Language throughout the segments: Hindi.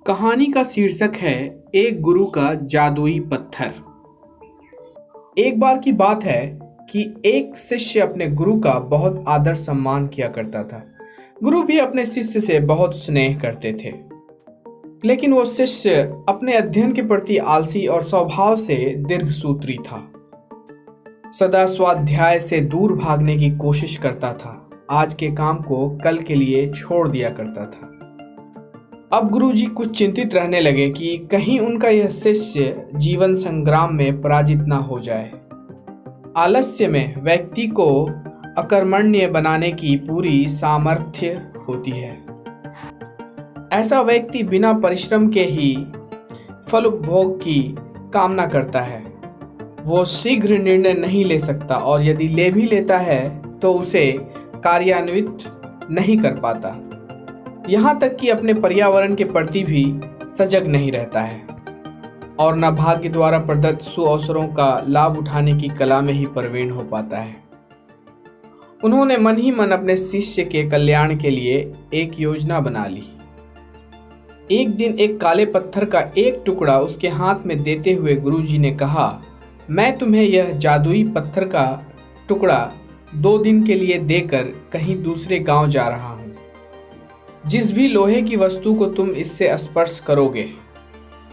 कहानी का शीर्षक है एक गुरु का जादुई पत्थर। एक बार की बात है कि एक शिष्य अपने गुरु का बहुत आदर सम्मान किया करता था। गुरु भी अपने शिष्य से बहुत स्नेह करते थे, लेकिन वो शिष्य अपने अध्ययन के प्रति आलसी और स्वभाव से दीर्घसूत्री था। सदा स्वाध्याय से दूर भागने की कोशिश करता था। आज के काम को कल के लिए छोड़ दिया करता था। अब गुरुजी कुछ चिंतित रहने लगे कि कहीं उनका यह शिष्य जीवन संग्राम में पराजित ना हो जाए। आलस्य में व्यक्ति को अकर्मण्य बनाने की पूरी सामर्थ्य होती है। ऐसा व्यक्ति बिना परिश्रम के ही फल उपभोग की कामना करता है। वो शीघ्र निर्णय नहीं ले सकता और यदि ले भी लेता है तो उसे कार्यान्वित नहीं कर पाता। यहाँ तक कि अपने पर्यावरण के प्रति भी सजग नहीं रहता है और न भाग्य द्वारा प्रदत्त सुअवसरों का लाभ उठाने की कला में ही प्रवीण हो पाता है। उन्होंने मन ही मन अपने शिष्य के कल्याण के लिए एक योजना बना ली। एक दिन एक काले पत्थर का एक टुकड़ा उसके हाथ में देते हुए गुरुजी ने कहा, मैं तुम्हें यह जादुई पत्थर का टुकड़ा 2 दिन के लिए देकर कहीं दूसरे गांव जा रहा हूं। जिस भी लोहे की वस्तु को तुम इससे स्पर्श करोगे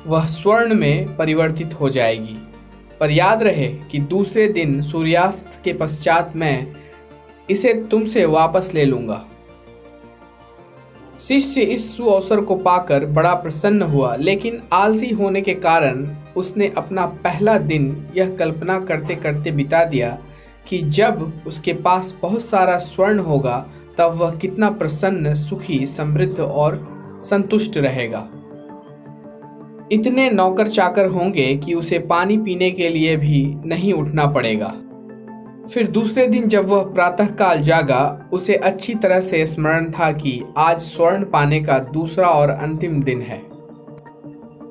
वह स्वर्ण में परिवर्तित हो जाएगी, पर याद रहे कि दूसरे दिन सूर्यास्त के पश्चात मैं इसे तुमसे वापस ले लूंगा। शिष्य इस सुअवसर को पाकर बड़ा प्रसन्न हुआ, लेकिन आलसी होने के कारण उसने अपना पहला दिन यह कल्पना करते करते बिता दिया कि जब उसके पास बहुत सारा स्वर्ण होगा तब वह कितना प्रसन्न, सुखी, समृद्ध और संतुष्ट रहेगा। इतने नौकर चाकर होंगे कि उसे पानी पीने के लिए भी नहीं उठना पड़ेगा। फिर दूसरे दिन जब वह प्रातःकाल जागा, उसे अच्छी तरह से स्मरण था कि आज स्वर्ण पाने का दूसरा और अंतिम दिन है।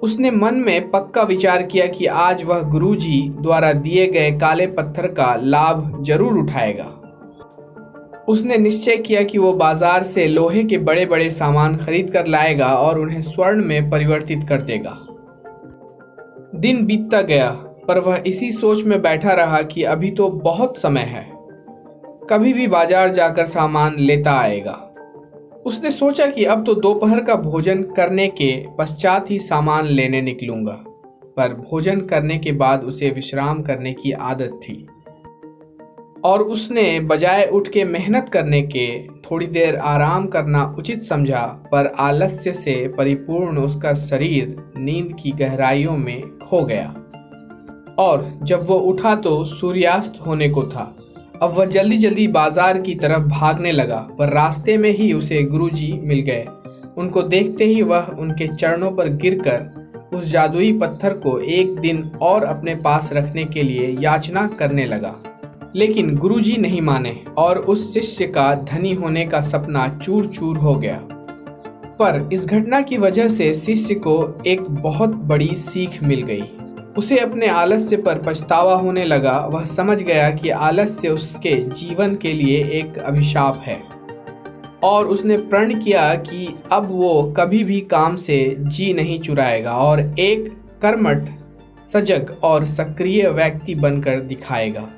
उसने मन में पक्का विचार किया कि आज वह गुरुजी द्वारा दिए गए काले पत्थर का लाभ जरूर उठाएगा। उसने निश्चय किया कि वो बाजार से लोहे के बड़े बड़े सामान खरीद कर लाएगा और उन्हें स्वर्ण में परिवर्तित कर देगा। दिन बीतता गया, पर वह इसी सोच में बैठा रहा कि अभी तो बहुत समय है, कभी भी बाजार जाकर सामान लेता आएगा। उसने सोचा कि अब तो दोपहर का भोजन करने के पश्चात ही सामान लेने निकलूंगा, पर भोजन करने के बाद उसे विश्राम करने की आदत थी और उसने बजाय उठ के मेहनत करने के थोड़ी देर आराम करना उचित समझा, पर आलस्य से परिपूर्ण उसका शरीर नींद की गहराइयों में खो गया और जब वो उठा तो सूर्यास्त होने को था। अब वह जल्दी जल्दी बाजार की तरफ भागने लगा, पर रास्ते में ही उसे गुरुजी मिल गए। उनको देखते ही वह उनके चरणों पर गिरकर उस जादुई पत्थर को एक दिन और अपने पास रखने के लिए याचना करने लगा, लेकिन गुरुजी नहीं माने और उस शिष्य का धनी होने का सपना चूर चूर हो गया। पर इस घटना की वजह से शिष्य को एक बहुत बड़ी सीख मिल गई। उसे अपने आलस्य पर पछतावा होने लगा। वह समझ गया कि आलस्य उसके जीवन के लिए एक अभिशाप है और उसने प्रण किया कि अब वो कभी भी काम से जी नहीं चुराएगा और एक कर्मठ, सजग और सक्रिय व्यक्ति बनकर दिखाएगा।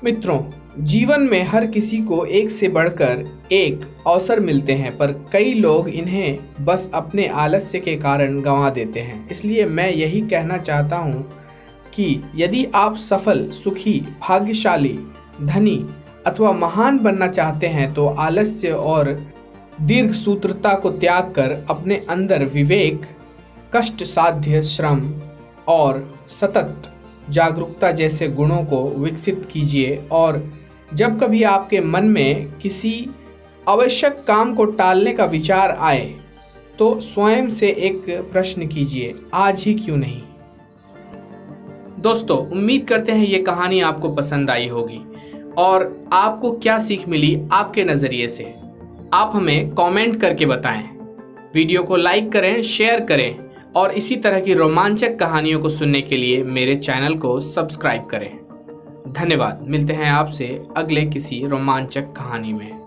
मित्रों, जीवन में हर किसी को एक से बढ़कर एक अवसर मिलते हैं, पर कई लोग इन्हें बस अपने आलस्य के कारण गंवा देते हैं। इसलिए मैं यही कहना चाहता हूँ कि यदि आप सफल, सुखी, भाग्यशाली, धनी अथवा महान बनना चाहते हैं तो आलस्य और दीर्घसूत्रता को त्याग कर अपने अंदर विवेक, कष्ट साध्य श्रम और सतत जागरूकता जैसे गुणों को विकसित कीजिए। और जब कभी आपके मन में किसी आवश्यक काम को टालने का विचार आए तो स्वयं से एक प्रश्न कीजिए, आज ही क्यों नहीं। दोस्तों, उम्मीद करते हैं ये कहानी आपको पसंद आई होगी और आपको क्या सीख मिली आपके नज़रिए से। आप हमें कमेंट करके बताएं। वीडियो को लाइक करें, शेयर करें और इसी तरह की रोमांचक कहानियों को सुनने के लिए मेरे चैनल को सब्सक्राइब करें। धन्यवाद। मिलते हैं आपसे अगले किसी रोमांचक कहानी में।